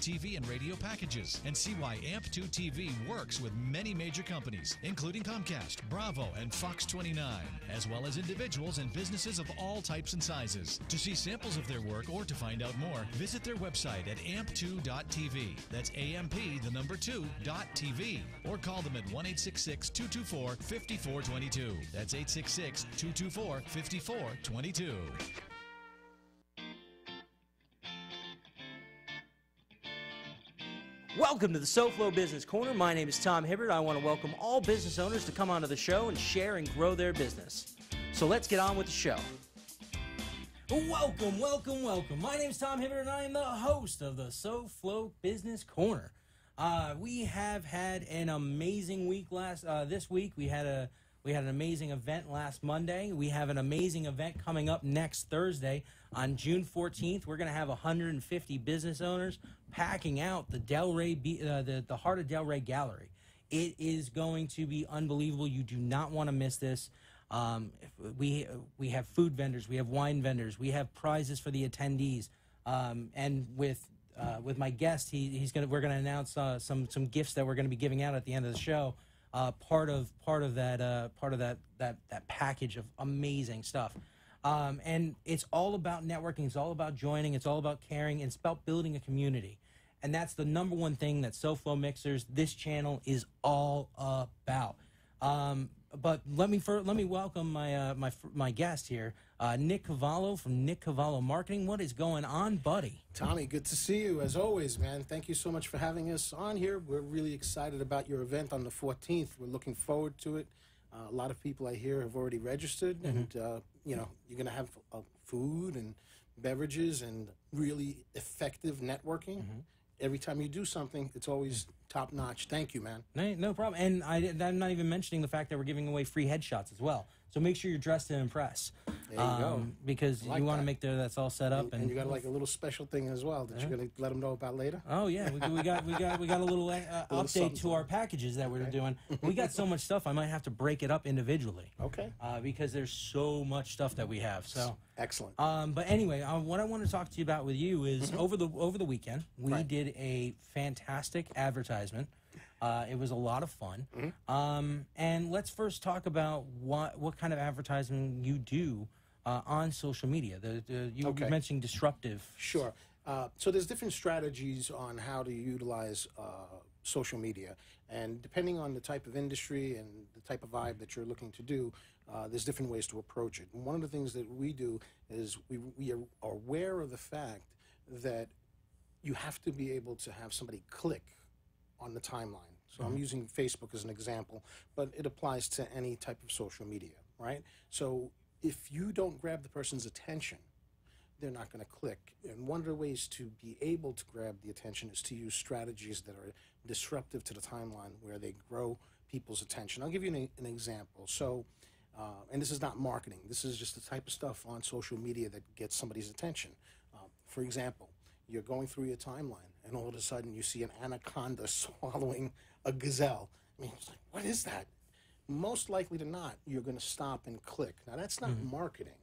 TV and radio packages and see why AMP2 TV works with many major companies, including Comcast, Bravo, and Fox 29, as well as individuals and businesses of all types and sizes. To see samples of their work or to find out more, visit their website at amp2.tv. That's AMP2.TV. Or call them at 1-866-224-5422. That's 866-224-5422. Welcome to the Soflo Business Corner. My name is Tom Hibbert. I want to welcome all business owners to come onto the show and share and grow their business. So let's get on with the show. Welcome, welcome, welcome. My name is Tom Hibbert, and I am the host of the Soflo Business Corner. We have had an amazing week this week. We had an amazing event last Monday. We have an amazing event coming up next Thursday on June 14th. We're going to have 150 business owners packing out the the Heart of Delray Gallery. It is going to be unbelievable. You do not want to miss this. We have food vendors, we have wine vendors, we have prizes for the attendees, and with my guest, we're gonna announce some gifts that we're gonna be giving out at the end of the show. Part of that package of amazing stuff. And it's all about networking. It's all about joining. It's all about caring. It's about building a community. And that's the number one thing that Soflo Mixers, this channel, is all about. But let me welcome my guest here, Nick Cavallo from Nick Cavallo Marketing. What is going on, buddy? Tommy, good to see you as always, man. Thank you so much for having us on here. We're really excited about your event on the 14th. We're looking forward to it. A lot of people I hear have already registered, and you're going to have food and beverages and really effective networking. Every time you do something, it's always top notch. Thank you, man. No problem. And I'm not even mentioning the fact that we're giving away free headshots as well. So make sure you're dressed to impress. There you go. Because you want to make sure that's all set up. And you got like a little special thing as well that you're going to let them know about later. Oh yeah, we got a little update to our packages that we're doing. We got so much stuff. I might have to break it up individually. Okay. Because there's so much stuff that we have. So excellent. But anyway, what I want to talk to you about with you is over the weekend we did a fantastic advertisement. It was a lot of fun. And let's first talk about what kind of advertising you do on social media. You mentioned disruptive. Sure. So there's different strategies on how to utilize social media. And depending on the type of industry and the type of vibe that you're looking to do, there's different ways to approach it. And one of the things that we do is we are aware of the fact that you have to be able to have somebody click on the timeline. So I'm using Facebook as an example, but it applies to any type of social media, right? So if you don't grab the person's attention, they're not going to click. And one of the ways to be able to grab the attention is to use strategies that are disruptive to the timeline where they grow people's attention. I'll give you an example. So, and this is not marketing. This is just the type of stuff on social media that gets somebody's attention. For example, you're going through your timeline, and all of a sudden you see an anaconda swallowing a gazelle. I mean, it's like, what is that? Most likely than not, you're going to stop and click. Now, that's not marketing,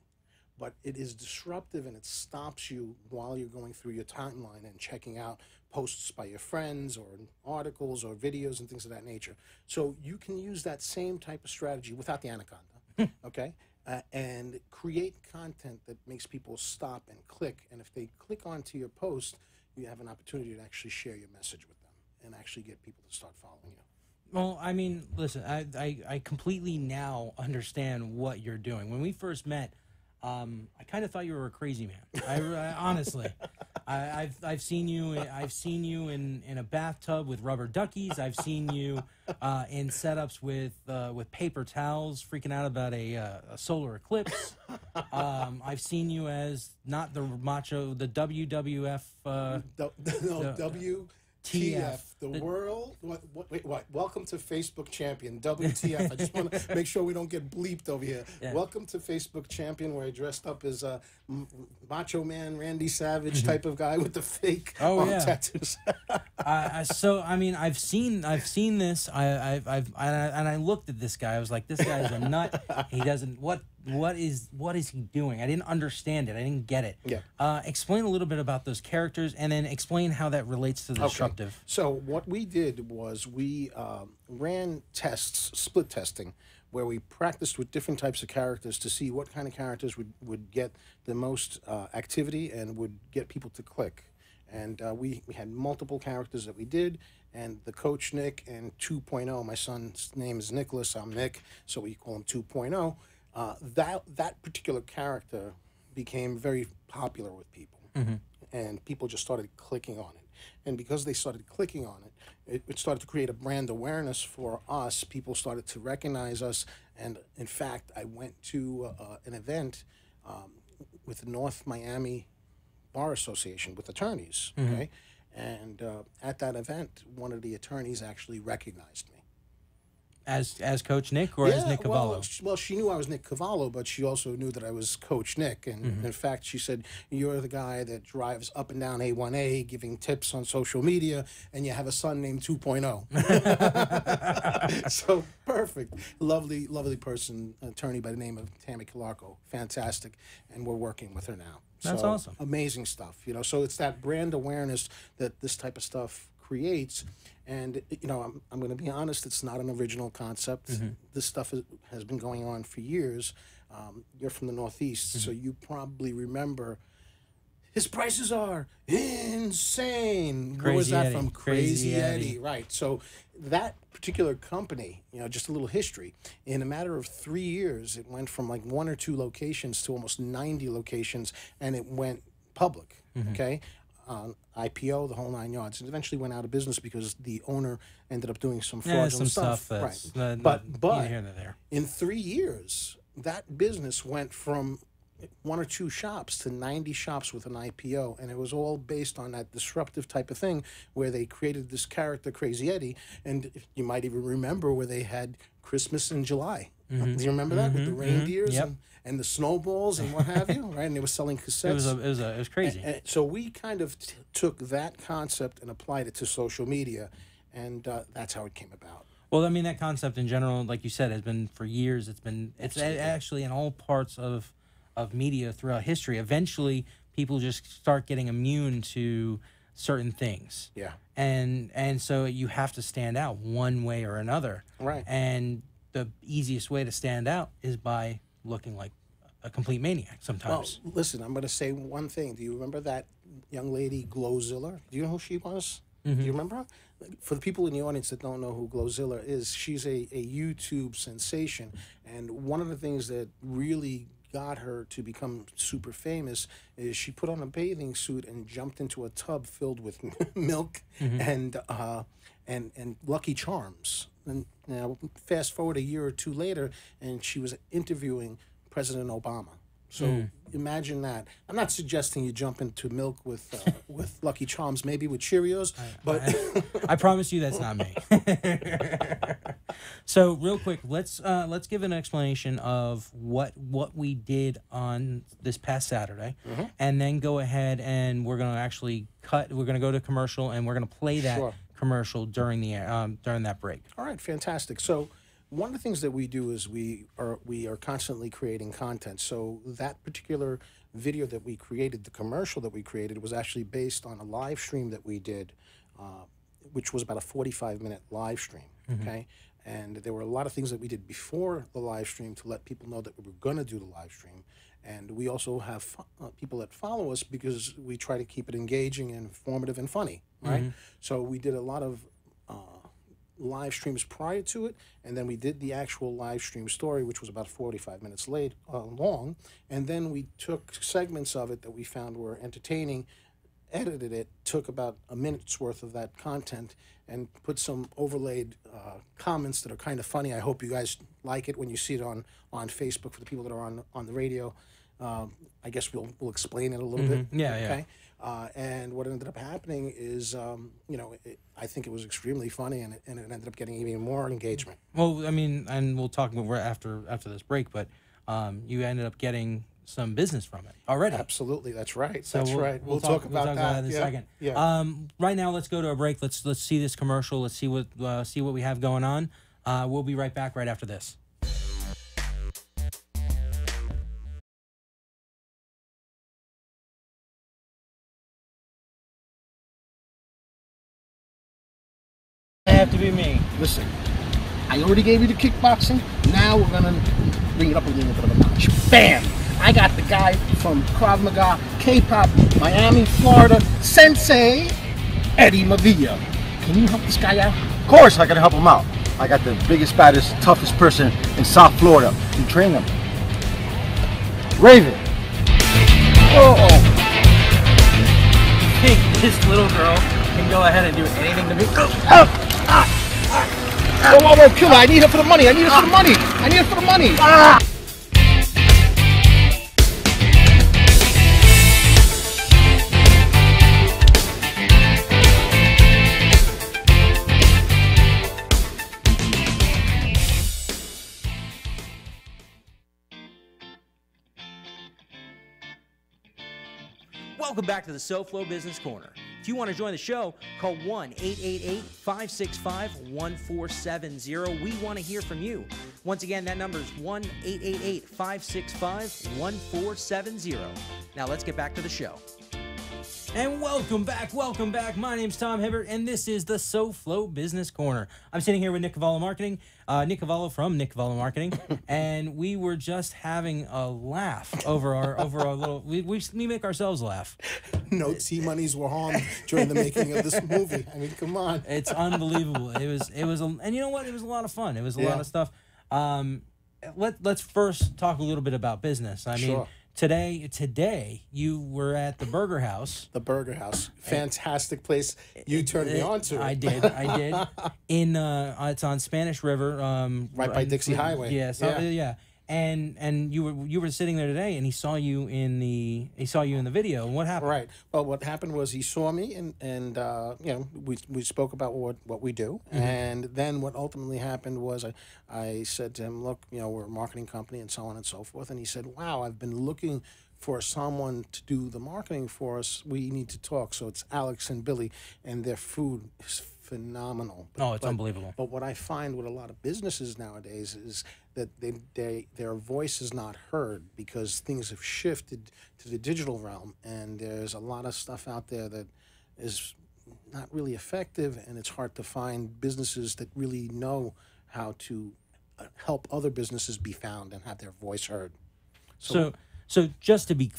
but it is disruptive, and it stops you while you're going through your timeline and checking out posts by your friends or articles or videos and things of that nature. So you can use that same type of strategy without the anaconda, okay? And create content that makes people stop and click. And if they click onto your post, you have an opportunity to actually share your message with them and actually get people to start following you. Well, I mean, listen, I completely now understand what you're doing. When we first met, I kind of thought you were a crazy man. I honestly, I've seen you in a bathtub with rubber duckies. I've seen you in setups with paper towels, freaking out about a solar eclipse. I've seen you as not the macho, the WWF. WTF, The world, what? Welcome to Facebook Champion, WTF. I just want to make sure we don't get bleeped over here. Yeah. Welcome to Facebook Champion, where I dressed up as a Macho Man, Randy Savage type of guy with the fake tattoos. So, I mean, I've seen this. I looked at this guy. I was like, this guy's a nut. He doesn't, what is he doing? I didn't understand it. I didn't get it. Yeah. Explain a little bit about those characters, and then explain how that relates to the disruptive. So what we did was we ran tests, split testing, where we practiced with different types of characters to see what kind of characters would get the most activity and would get people to click. And we had multiple characters that we did, and the coach Nick and 2.0, my son's name is Nicholas, I'm Nick, so we call him 2.0. That particular character became very popular with people, and people just started clicking on it. And because they started clicking on it, it started to create a brand awareness for us. People started to recognize us, and in fact, I went to an event with the North Miami Bar Association with attorneys, okay? And at that event, one of the attorneys actually recognized me. As Coach Nick, or as Nick Cavallo? Well, she knew I was Nick Cavallo, but she also knew that I was Coach Nick. And in fact, she said, you're the guy that drives up and down A1A, giving tips on social media, and you have a son named 2.0. So perfect. Lovely, lovely person, attorney by the name of Tammy Calarco. Fantastic. And we're working with her now. That's awesome. Amazing stuff. You know, so it's that brand awareness that this type of stuff creates. And, you know, I'm going to be honest, it's not an original concept. This stuff has been going on for years. You're from the Northeast, so you probably remember his prices are insane. Where was that from? Crazy Eddie. Right. So that particular company, you know, just a little history, in a matter of 3 years, it went from like 1 or 2 locations to almost 90 locations, and it went public, okay? IPO, the whole 9 yards, and eventually went out of business because the owner ended up doing some fraudulent stuff. Right. But here and there. In 3 years, that business went from 1 or 2 shops to 90 shops with an IPO, and it was all based on that disruptive type of thing where they created this character, Crazy Eddie, and you might even remember where they had Christmas in July. Do you remember that with the reindeers and the snowballs and what have you, right? And they were selling cassettes. It was crazy. And so we kind of took that concept and applied it to social media, and that's how it came about. Well, I mean, that concept in general, like you said, has been for years. It's actually in all parts of media throughout history. Eventually, people just start getting immune to certain things. Yeah. And so you have to stand out one way or another. Right. And the easiest way to stand out is by looking like a complete maniac sometimes. Well, listen, I'm going to say one thing. Do you remember that young lady, Glowzilla? Do you know who she was? Do you remember her? For the people in the audience that don't know who Glowzilla is, she's a YouTube sensation. And one of the things that really got her to become super famous is she put on a bathing suit and jumped into a tub filled with milk and Lucky Charms. And now fast forward a year or 2 later, and she was interviewing President Obama. So imagine that. I'm not suggesting you jump into milk with Lucky Charms, maybe with Cheerios, but I promise you that's not me. So real quick, let's give an explanation of what we did on this past Saturday, and then go ahead and we're gonna actually cut. We're gonna go to commercial, and we're gonna play that commercial during that break. All right, fantastic. So one of the things that we do is we are constantly creating content. So that particular video that we created, the commercial that we created, was actually based on a live stream that we did, which was about a 45-minute live stream, okay? And there were a lot of things that we did before the live stream to let people know that we were going to do the live stream. And we also have people that follow us because we try to keep it engaging and informative and funny, right? So we did a lot of live streams prior to it, and then we did the actual live stream story, which was about 45 minutes long, and then we took segments of it that we found were entertaining, edited it, took about a minute's worth of that content, and put some overlaid comments that are kind of funny. I hope you guys like it when you see it on Facebook. For the people that are on the radio, I guess we'll explain it a little bit. Yeah. And what ended up happening is, I think it was extremely funny, and it ended up getting even more engagement. Well, I mean, and we'll talk more after this break, but you ended up getting some business from it already. Absolutely, that's right. So That's right. We'll talk about that in a second. Yeah. Right now, let's go to a break. Let's see this commercial. Let's see what we have going on. We'll be right back right after this. Have to be me. Listen, I already gave you the kickboxing. Now we're gonna bring it up a little bit of a notch. Bam! I got the guy from Krav Maga, K-pop, Miami, Florida, Sensei Eddie Mavilla. Can you help this guy out? Of course, I can help him out. I got the biggest, baddest, toughest person in South Florida. You train him. Raven. Oh. Think this little girl can go ahead and do anything to me? Whoa, kill her. I need her for the money. I need her for the money. Welcome back to the Soflo Business Corner. If you want to join the show, call 1-888-565-1470. We want to hear from you. Once again, that number is 1-888-565-1470. Now let's get back to the show. And welcome back. My name's Tom Hibbert, and this is the Soflo Business Corner. I'm sitting here with Nick Cavallo Marketing, Nick Cavallo from Nick Cavallo Marketing, and we were just having a laugh over our little. We make ourselves laugh. No T-monies were harmed during the making of this movie. I mean, come on. It's unbelievable. And you know what? It was a lot of fun. It was a lot of stuff. Let's first talk a little bit about business. I mean. Today you were at the Burger House. The Burger House, fantastic place. You turned me on to it. I did. It's on Spanish River, right by Dixie Highway. Yeah. And you were sitting there today, and he saw you in the video. And what happened? Right. Well, what happened was he saw me, and we spoke about what we do, and then what ultimately happened was I said to him, look, we're a marketing company and so on and so forth, and he said, wow, I've been looking for someone to do the marketing for us. We need to talk. So it's Alex and Billy, and their food is phenomenal. It's unbelievable. But what I find with a lot of businesses nowadays is that their voice is not heard because things have shifted to the digital realm, and there's a lot of stuff out there that is not really effective, and it's hard to find businesses that really know how to help other businesses be found and have their voice heard. So just to be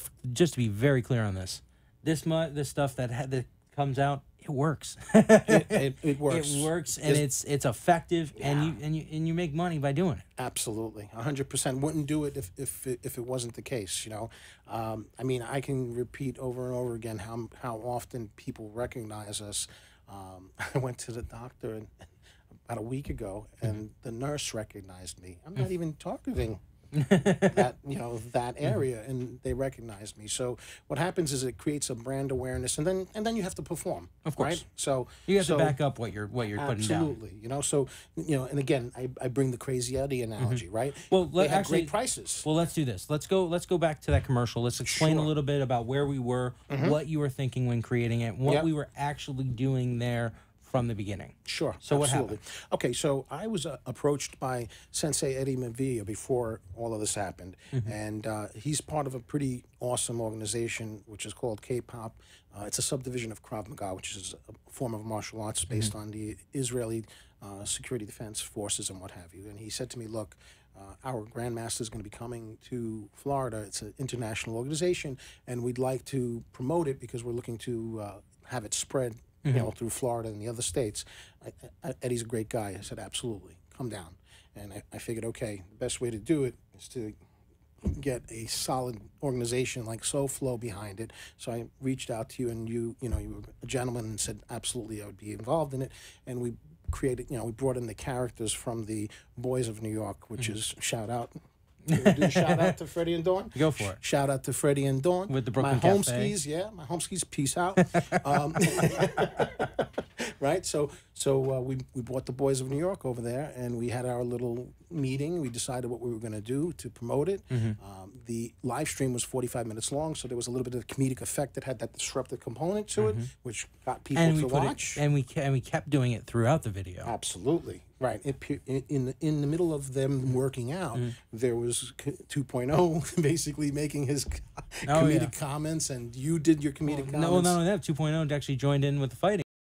very clear on this stuff that comes out, it works. It works. It works, and it's effective, and you make money by doing it. Absolutely, 100%. Wouldn't do it if it wasn't the case. I mean, I can repeat over and over again how often people recognize us. I went to the doctor about a week ago, and the nurse recognized me. I'm not even targeting that area, and they recognize me. So what happens is it creates a brand awareness, and then you have to perform, of course, right? So you have to back up what you're putting down. Absolutely. So and again, I bring the Crazy Eddie analogy, right? Well, they have great prices. Well, let's do this. Let's go back to that commercial. Let's explain a little bit about where we were, what you were thinking when creating it, what we were actually doing there from the beginning. Sure. So absolutely. What happened? Okay, so I was approached by Sensei Eddie Mavilla before all of this happened, and he's part of a pretty awesome organization which is called K-pop. It's a subdivision of Krav Maga, which is a form of martial arts based on the Israeli security defense forces and what have you. And he said to me, look, our Grandmaster is going to be coming to Florida. It's an international organization, and we'd like to promote it because we're looking to have it spread through Florida and the other states. Eddie's a great guy. I said, absolutely, come down. And I figured, okay, the best way to do it is to get a solid organization like Soflo behind it. So I reached out to you, and you were a gentleman and said, absolutely, I would be involved in it. And we created, we brought in the characters from the Boys of New York, which is, shout out, Do a shout out to Freddie and Dawn. Go for it. Shout out to Freddie and Dawn. With the Brooklyn my Cafe. home skis, yeah, my home skis. Peace out. Right, so we brought the boys of New York over there, and we had our little meeting. We decided what we were going to do to promote it. The live stream was 45 minutes long, so there was a little bit of comedic effect that had that disruptive component to it, which got people to watch. And we kept doing it throughout the video. Absolutely. Right. In the middle of them working out, there was 2.0 basically making his comedic comments, and you did your comedic comments. No, not only that, 2.0 actually joined in with the fighting.